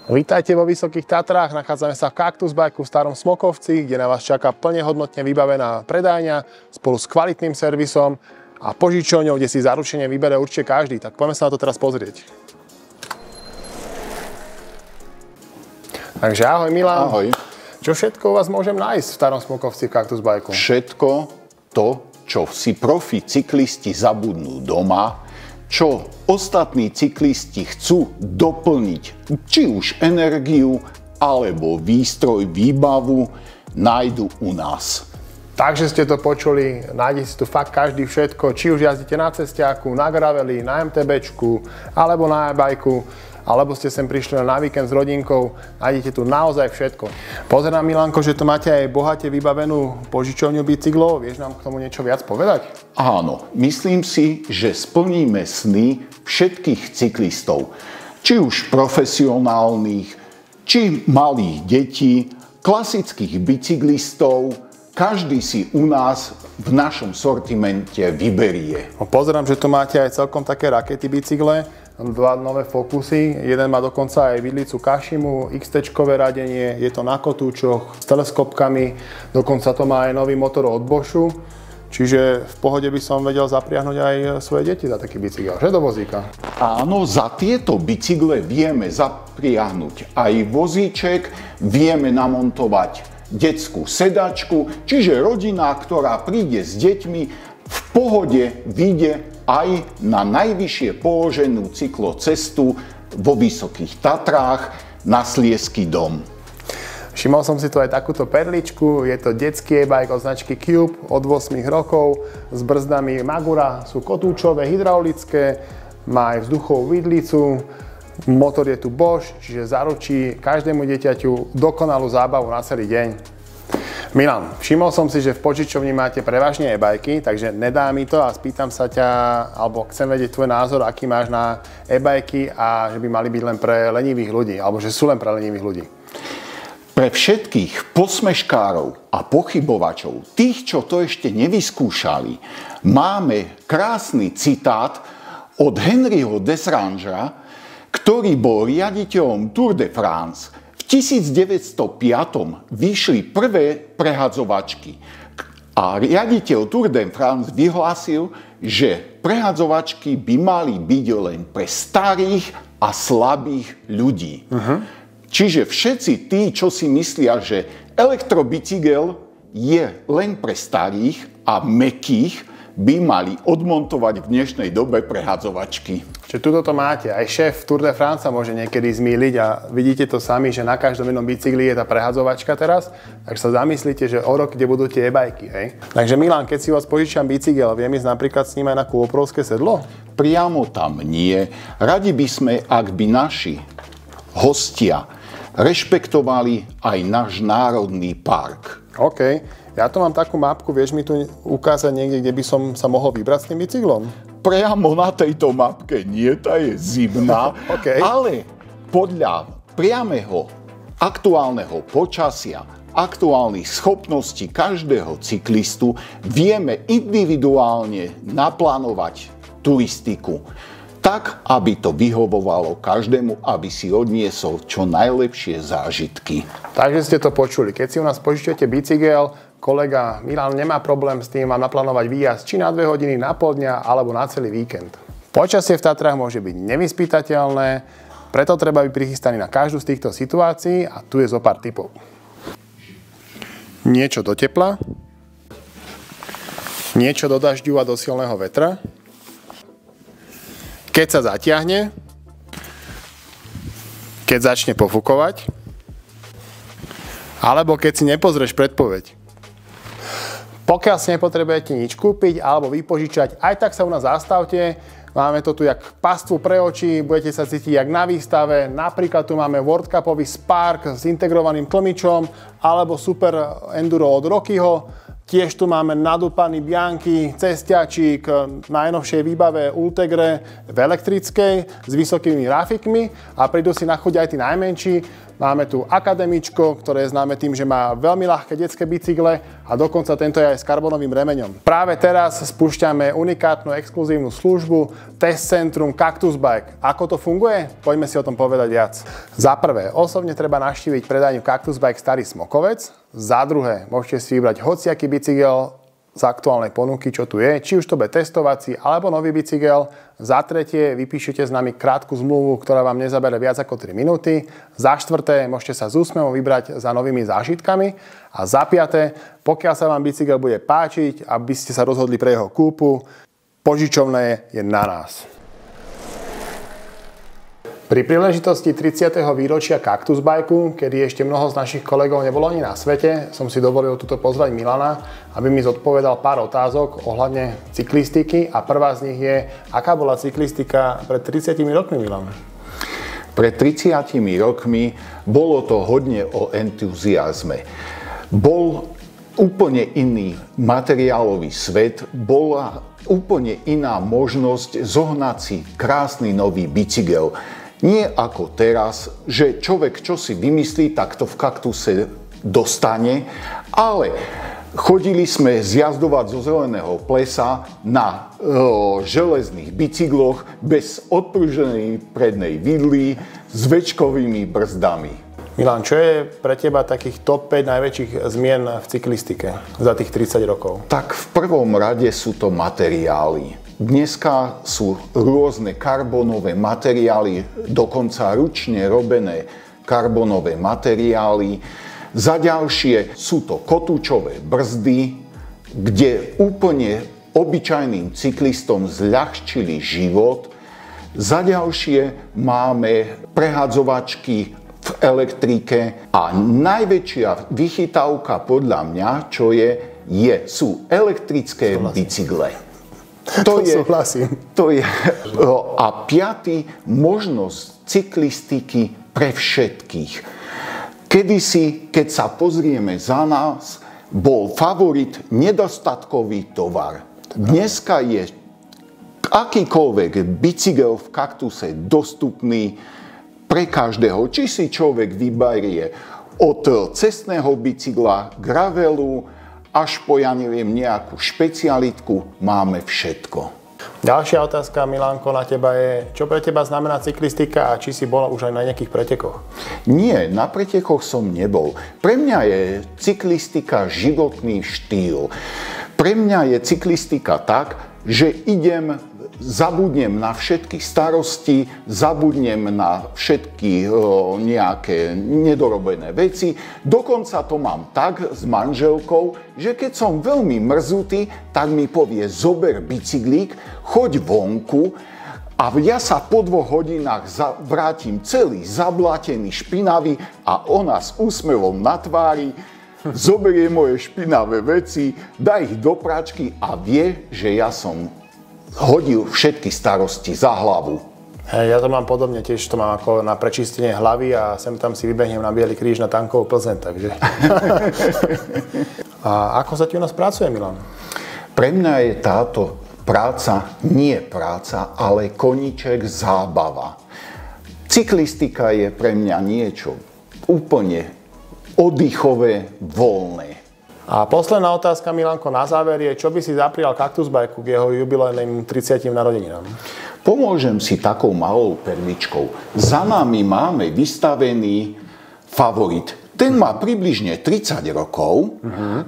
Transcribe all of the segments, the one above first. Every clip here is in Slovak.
Vítajte vo Vysokých Tatrách, nachádzame sa v Cactus Bike v Starom Smokovci, kde na vás čaká plne hodnotne vybavená predajňa spolu s kvalitným servisom a požičovňou, kde si zaručenie vybere určite každý. Tak poďme sa na to teraz pozrieť. Takže ahoj Milan. Ahoj. Čo všetko u vás môžem nájsť v Starom Smokovci v Cactus Bike? Všetko to, čo si profi cyklisti zabudnú doma, čo ostatní cyklisti chcú doplniť, či už energiu, alebo výstroj, výbavu, nájdu u nás. Takže ste to počuli, nájdete si tu fakt každý všetko, či už jazdíte na cestiaku, na graveli, na MTBčku, alebo na e-bajku, alebo ste sem prišli na víkend s rodinkou, nájdete tu naozaj všetko. Pozerám, Milanko, že tu máte aj bohate vybavenú požičovňu bicyklov. Vieš nám k tomu niečo viac povedať? Áno, myslím si, že splníme sny všetkých cyklistov. Či už profesionálnych, či malých detí, klasických bicyklistov. Každý si u nás v našom sortimente vyberie. Pozerám, že tu máte aj celkom také rakety bicykle. Dva nové Focusy, jeden má dokonca aj vidlicu Kashimu, XT-čkové radenie, je to na kotúčoch s teleskopkami, dokonca to má aj nový motor od Boschu, čiže v pohode by som vedel zapriahnuť aj svoje deti za taký bicykel, že do vozíka? Áno, za tieto bicykle vieme zapriahnuť aj vozíček, vieme namontovať detskú sedačku, čiže rodina, ktorá príde s deťmi, v pohode vyjde aj na najvyššie položenú cyklocestu vo Vysokých Tatrách na Sliesky dom. Všimol som si tu aj takúto perličku, je to detský e-bike od značky Cube od 8 rokov s brzdami Magura, sú kotúčové, hydraulické, má aj vzduchovú vidlicu, motor je tu Bosch, čiže zaručí každému dieťaťu dokonalú zábavu na celý deň. Milan, všimol som si, že v požičovni máte prevažne e-bajky, takže nedá mi to a spýtam sa ťa, alebo chcem vedieť tvoj názor, aký máš na e-bajky a že by mali byť len pre lenivých ľudí, alebo že sú len pre lenivých ľudí. Pre všetkých posmeškárov a pochybovačov, tých, čo to ešte nevyskúšali, máme krásny citát od Henryho Desrangera, ktorý bol riaditeľom Tour de France. V 1905 vyšli prvé prehadzovačky a riaditeľ Tour de France vyhlásil, že prehadzovačky by mali byť len pre starých a slabých ľudí. Čiže všetci tí, čo si myslia, že elektrobicykel je len pre starých a mäkkých, by mali odmontovať v dnešnej dobe prehadzovačky. Čiže tuto to máte. Aj šéf Tour de France sa môže niekedy zmýliť a vidíte to sami, že na každom jednom bicykli je tá prehadzovačka teraz. Tak sa zamyslíte, že o rok, kde budú tie e-bajky, hej? Takže Milan, keď si vás požičam bicykel, viem ísť napríklad s ním aj na kôprovské sedlo? Priamo tam nie. Radi by sme, ak by naši hostia rešpektovali aj náš národný park. OK. Ja tu mám takú mapku, vieš mi tu ukázať niekde, kde by som sa mohol vybrať s tým bicyklom? Priamo na tejto mapke nie, tá je zimná, Okay. Ale podľa priamého aktuálneho počasia, aktuálnych schopností každého cyklistu vieme individuálne naplánovať turistiku tak, aby to vyhovovalo každému, aby si odniesol čo najlepšie zážitky. Takže ste to počuli. Keď si u nás požičujete bicykel, kolega Milan nemá problém s tým vám naplánovať výjazd či na 2 hodiny, na pol dňa alebo na celý víkend. Počasie v Tatrách môže byť nevyspytateľné, preto treba byť prichystaný na každú z týchto situácií a tu je zo pár tipov. Niečo do tepla, niečo do dažďu a do silného vetra, keď sa zatiahne, keď začne pofúkovať, alebo keď si nepozrieš predpoveď. Pokiaľ si nepotrebujete nič kúpiť alebo vypožičať, aj tak sa u nás zastavte. Máme to tu jak pastvu pre oči, budete sa cítiť jak na výstave. Napríklad tu máme World Cupový Spark s integrovaným tlmičom alebo Super Enduro od Rockyho. Tiež tu máme nadúpaný Bianchi, cestiačík, najnovšej výbave Ultegre v elektrickej s vysokými grafikmi a prídu si na chuť aj tí najmenší. Máme tu Akademičko, ktoré je známe tým, že má veľmi ľahké detské bicykle a dokonca tento je aj s karbonovým remeňom. Práve teraz spúšťame unikátnu exkluzívnu službu Test Centrum Cactus Bike. Ako to funguje? Poďme si o tom povedať viac. Za prvé, osobne treba navštíviť predajňu Cactus Bike Starý Smokovec. Za druhé, môžete si vybrať hociaký bicykel z aktuálnej ponuky, čo tu je, či už to bude testovací alebo nový bicykel. Za tretie, vypíšete s nami krátku zmluvu, ktorá vám nezabere viac ako 3 minúty. Za štvrté, môžete sa s úsmevom vybrať za novými zážitkami. A za piaté, pokiaľ sa vám bicykel bude páčiť, aby ste sa rozhodli pre jeho kúpu, požičovné je na nás. Pri príležitosti 30. výročia Cactus Bikeu, kedy ešte mnoho z našich kolegov nebolo ani na svete, som si dovolil tuto pozvať Milana, aby mi zodpovedal pár otázok ohľadne cyklistiky. A prvá z nich je, aká bola cyklistika pred 30 rokmi, Milan? Pred 30 rokmi bolo to hodne o entuziazme. Bol úplne iný materiálový svet, bola úplne iná možnosť zohnať si krásny nový bicykel. Nie ako teraz, že človek čo si vymyslí, tak to v kaktuse dostane, ale chodili sme zjazdovať zo zeleného plesa na železných bicykloch bez odpruženej prednej vidly s večkovými brzdami. Milan, čo je pre teba takých top 5 najväčších zmien v cyklistike za tých 30 rokov? Tak v prvom rade sú to materiály. Dneska sú rôzne karbonové materiály, dokonca ručne robené karbonové materiály. Za ďalšie sú to kotúčové brzdy, kde úplne obyčajným cyklistom zľahčili život. Za ďalšie máme prehadzovačky v elektrike a najväčšia vychytávka podľa mňa, čo sú elektrické bicykle. To je. A piaty, možnosť cyklistiky pre všetkých. Kedysi, keď sa pozrieme za nás, bol favorit nedostatkový tovar. Dneska je akýkoľvek bicykel v kaktuse dostupný pre každého. Či si človek vyberie od cestného bicykla, gravelu, až po, ja neviem, nejakú špecialitku, máme všetko. Ďalšia otázka, Milánko, na teba je, čo pre teba znamená cyklistika a či si bola už aj na nejakých pretekoch? Nie, na pretekoch som nebol. Pre mňa je cyklistika životný štýl. Pre mňa je cyklistika tak, že zabudnem na všetky starosti, zabudnem na všetky nejaké nedorobené veci. Dokonca to mám tak s manželkou, že keď som veľmi mrzutý, tak mi povie, zober bicyklík, choď vonku a ja sa po 2 hodinách vrátim celý zablatený, špinavý a ona s úsmevom na tvári zoberie moje špinavé veci, dá ich do pračky a vie, že ja som hodil všetky starosti za hlavu. Ja to mám podobne, tiež to mám ako na prečistenie hlavy a sem tam si vybehnem na Bielý kríž na Tankovú Plzeň, takže. A ako sa ti u nás pracuje, Milan? Pre mňa je táto práca nie práca, ale koníček, zábava. Cyklistika je pre mňa niečo úplne oddychové, voľné. A posledná otázka, Milanko, na záver je, čo by si zaprial Cactus Bikeu k jeho jubilejným 30. narodeninám? Pomôžem si takou malou perličkou. Za nami máme vystavený favorit. Ten má približne 30 rokov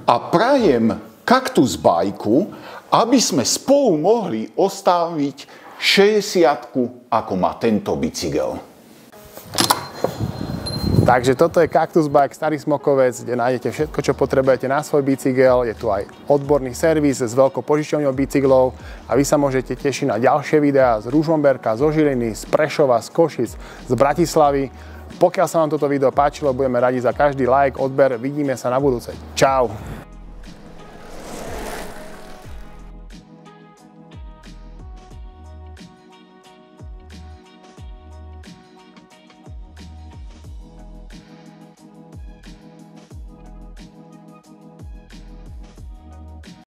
a prajem Cactus Bikeu, aby sme spolu mohli ostaviť 60-ku, ako má tento bicykel. Takže toto je Cactus Bike Starý Smokovec, kde nájdete všetko, čo potrebujete na svoj bicykel. Je tu aj odborný servis s veľkou požičovňou bicyklov a vy sa môžete tešiť na ďalšie videá z Ružomberka, zo Žiliny, z Prešova, z Košic, z Bratislavy. Pokiaľ sa vám toto video páčilo, budeme radi za každý like, odber. Vidíme sa na budúce. Čau!